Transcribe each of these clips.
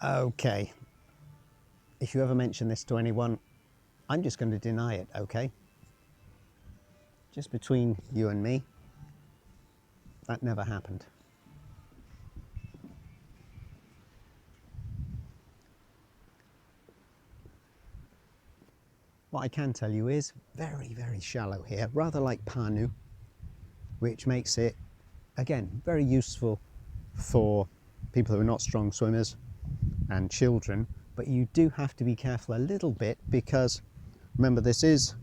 Okay, if you ever mention this to anyone, I'm just going to deny it, okay? Just between you and me, that never happened. What I can tell you is very, very shallow here, rather like Panu, which makes it, again, very useful for people who are not strong swimmers and children, but you do have to be careful a little bit because, remember, this is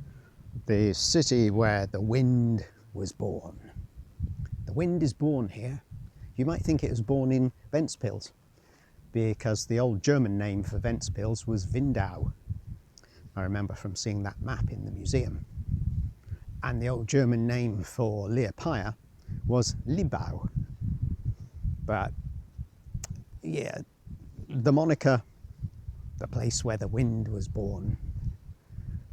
the city where the wind was born. The wind is born here. You might think it was born in Ventspils because the old German name for Ventspils was Windau. I remember from seeing that map in the museum. And the old German name for Liepaja was Libau. But yeah, the moniker, the place where the wind was born,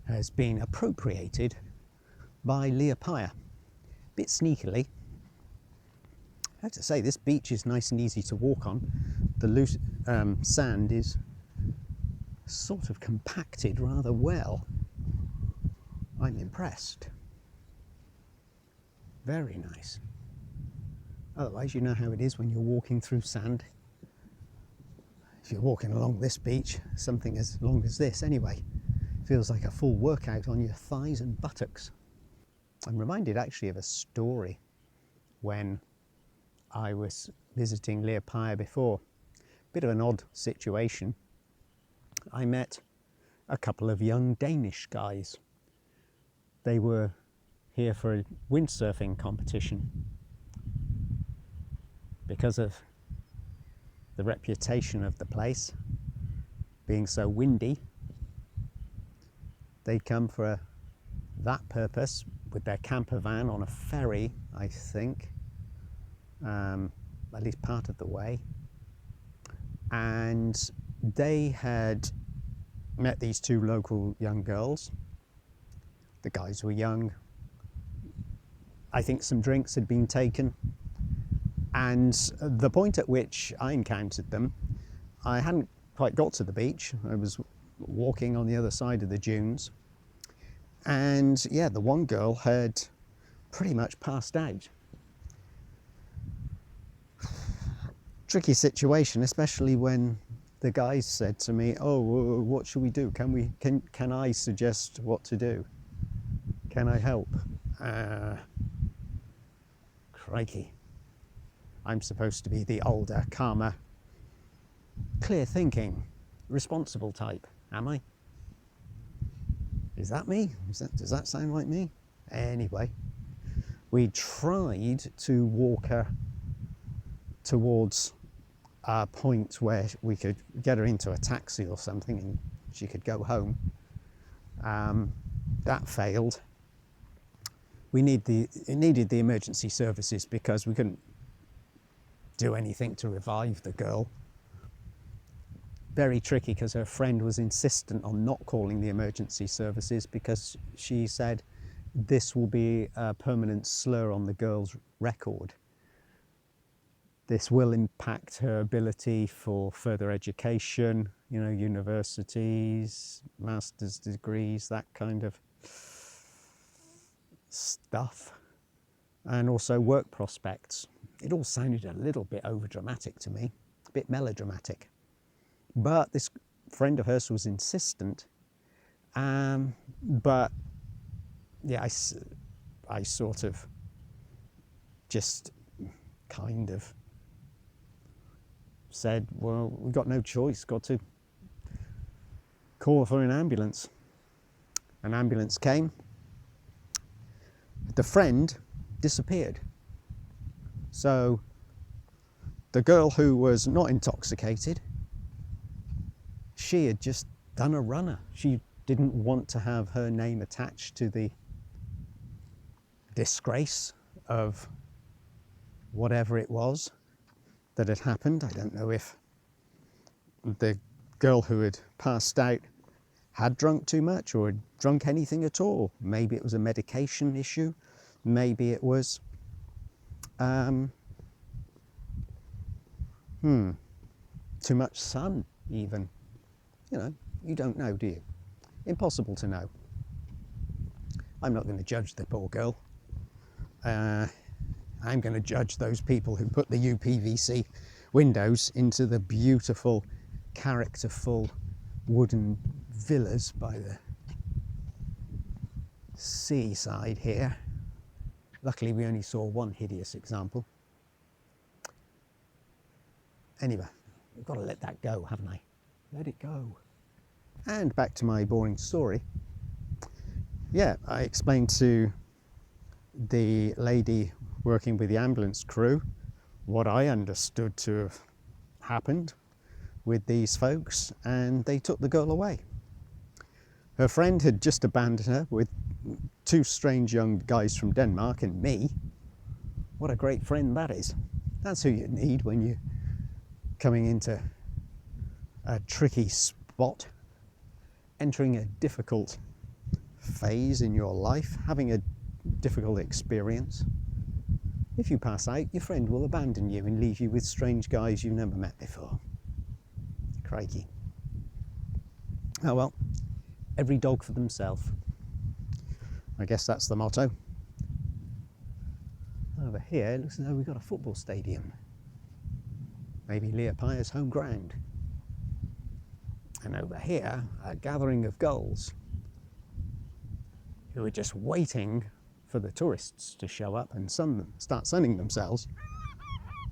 has been appropriated by Liepaja. A bit sneakily. I have to say, this beach is nice and easy to walk on. The loose sand is sort of compacted rather well. I'm impressed. Very nice. Otherwise, you know how it is when you're walking through sand. If you're walking along this beach, something as long as this anyway, feels like a full workout on your thighs and buttocks. I'm reminded actually of a story when I was visiting Liepaja before. Bit of an odd situation. I met a couple of young Danish guys. They were here for a windsurfing competition. Because of the reputation of the place being so windy, they'd come for that purpose with their camper van on a ferry, I think, at least part of the way. And they had met these two local young girls. The guys were young. I think some drinks had been taken. And the point at which I encountered them, I hadn't quite got to the beach. I was walking on the other side of the dunes. And yeah, the one girl had pretty much passed out. Tricky situation, especially when the guys said to me, "Oh, what should we do? Can I suggest what to do? Can I help?" Crikey. I'm supposed to be the older, calmer, clear-thinking, responsible type, am I? Is that me? Does that sound like me? Anyway, we tried to walk her towards a point where we could get her into a taxi or something and she could go home. That failed. It needed the emergency services because we couldn't do anything to revive the girl. Very tricky because her friend was insistent on not calling the emergency services because she said this will be a permanent slur on the girl's record. This will impact her ability for further education, you know, universities, master's degrees, that kind of stuff, and also work prospects. It all sounded a little bit overdramatic to me, a bit melodramatic. But this friend of hers was insistent. But yeah, I sort of just kind of said, well, we've got no choice, got to call for an ambulance. An ambulance came. The friend disappeared. So the girl who was not intoxicated, she had just done a runner. She didn't want to have her name attached to the disgrace of whatever it was that had happened. I don't know if the girl who had passed out had drunk too much or had drunk anything at all. Maybe it was a medication issue. Maybe it was too much sun. even. You know, you don't know, do you? Impossible to know. I'm not going to judge the poor girl. I'm going to judge those people who put the UPVC windows into the beautiful, characterful wooden villas by the seaside here. Luckily, we only saw one hideous example. Anyway, I've got to let that go, haven't I? Let it go. And back to my boring story. Yeah, I explained to the lady working with the ambulance crew what I understood to have happened with these folks, and they took the girl away. Her friend had just abandoned her with two strange young guys from Denmark and me. What a great friend that is. That's who you need when you're coming into a tricky spot, entering a difficult phase in your life, having a difficult experience. If you pass out, your friend will abandon you and leave you with strange guys you've never met before. Crikey. Oh well, every dog for themselves. I guess that's the motto. Over here, it looks as though we've got a football stadium. Maybe Liepaja's home ground. And over here, a gathering of gulls who are just waiting for the tourists to show up and start sunning themselves.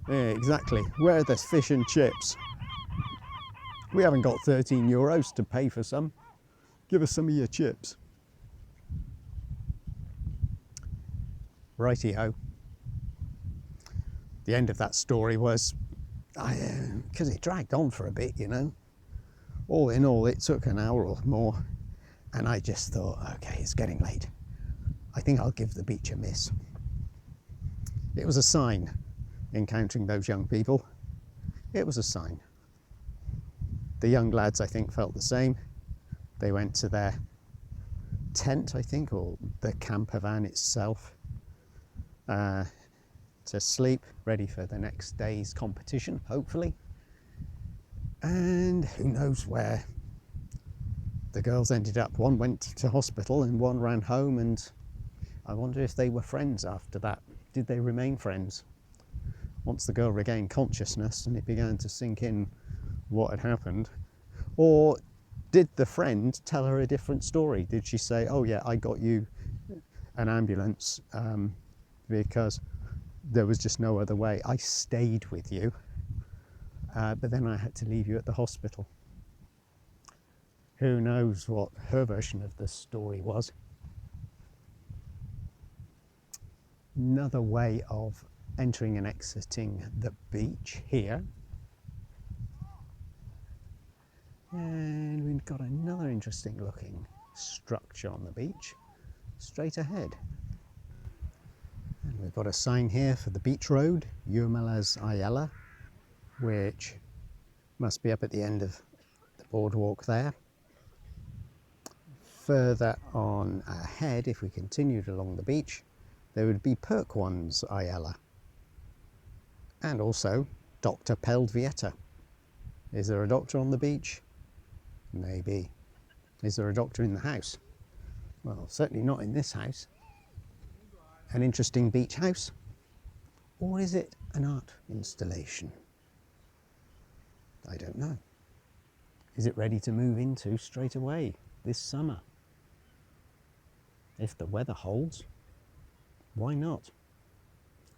Yeah, exactly. Where are the fish and chips? We haven't got €13 to pay for some. Give us some of your chips. Righty-ho. The end of that story was, because it dragged on for a bit, you know. All in all, it took an hour or more. And I just thought, okay, it's getting late. I think I'll give the beach a miss. It was a sign, encountering those young people. It was a sign. The young lads, I think, felt the same. They went to their tent, I think, or the camper van itself, to sleep, ready for the next day's competition, hopefully. And who knows where the girls ended up. One went to hospital and one ran home, and I wonder if they were friends after that. Did they remain friends? Once the girl regained consciousness and it began to sink in what had happened. Or did the friend tell her a different story? Did she say, oh yeah, I got you an ambulance because there was just no other way. I stayed with you, but then I had to leave you at the hospital. Who knows what her version of the story was. Another way of entering and exiting the beach here. And we've got another interesting looking structure on the beach, straight ahead. And we've got a sign here for the beach road, Jurmalas Ayala, which must be up at the end of the boardwalk there. Further on ahead, if we continued along the beach, there would be Perquans Ayala. And also Dr. Peldvieta. Is there a doctor on the beach? Maybe. Is there a doctor in the house? Well, certainly not in this house. An interesting beach house? Or is it an art installation? I don't know. Is it ready to move into straight away this summer? If the weather holds, why not?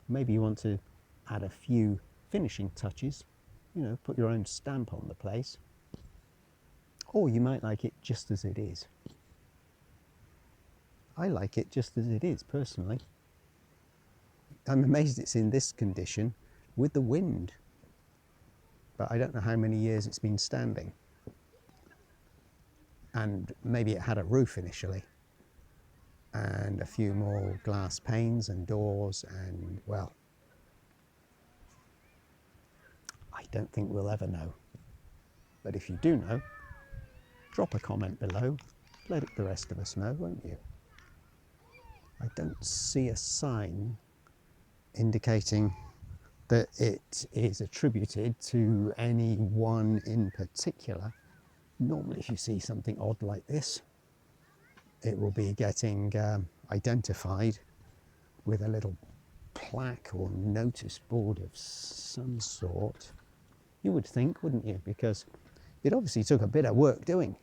Maybe you want to add a few finishing touches, you know, put your own stamp on the place. Or you might like it just as it is. I like it just as it is, personally. I'm amazed it's in this condition with the wind. But I don't know how many years it's been standing. And maybe it had a roof initially. And a few more glass panes and doors and, well, I don't think we'll ever know. But if you do know, drop a comment below. Let the rest of us know, won't you? I don't see a sign indicating that it is attributed to any one in particular. Normally if you see something odd like this, it will be getting identified with a little plaque or notice board of some sort. You would think, wouldn't you? Because it obviously took a bit of work doing.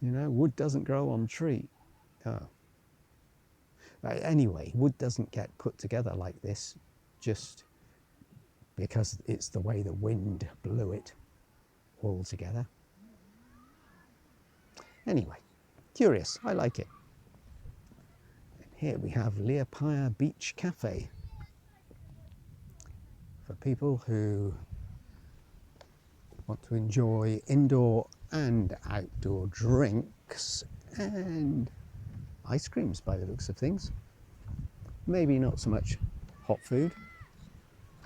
You know, wood doesn't grow on tree. Oh. Anyway, wood doesn't get put together like this just because it's the way the wind blew it all together. Anyway, curious, I like it. And here we have Liepaja Beach Cafe for people who want to enjoy indoor and outdoor drinks and ice creams by the looks of things. Maybe not so much hot food.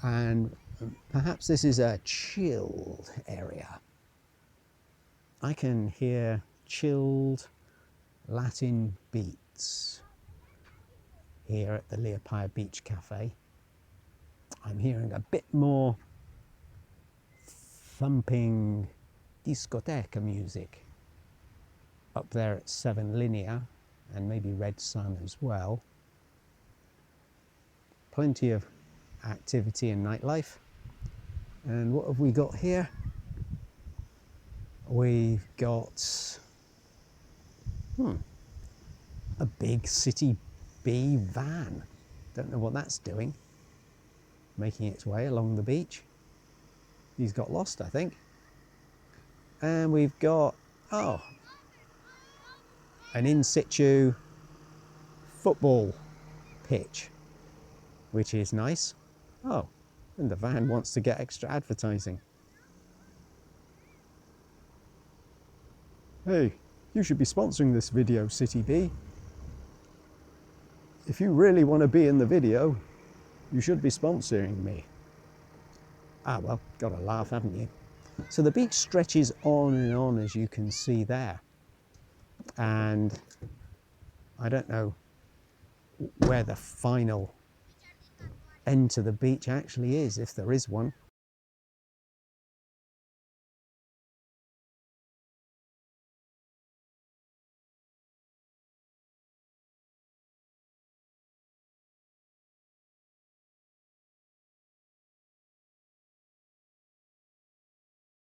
And perhaps this is a chilled area. I can hear chilled Latin beats here at the Liepaja Beach Cafe. I'm hearing a bit more thumping discoteca music up there at 7 Linea and maybe Red Sun as well. Plenty of activity and nightlife. And what have we got here? We've got a big City B van. Don't know what that's doing. Making its way along the beach. He's got lost, I think. And we've got, an in situ football pitch, which is nice. Oh, and the van wants to get extra advertising. Hey, you should be sponsoring this video, City B. If you really want to be in the video, you should be sponsoring me. Ah, well, got to laugh, haven't you? So the beach stretches on and on, as you can see there. And I don't know where the final end to the beach actually is, if there is one.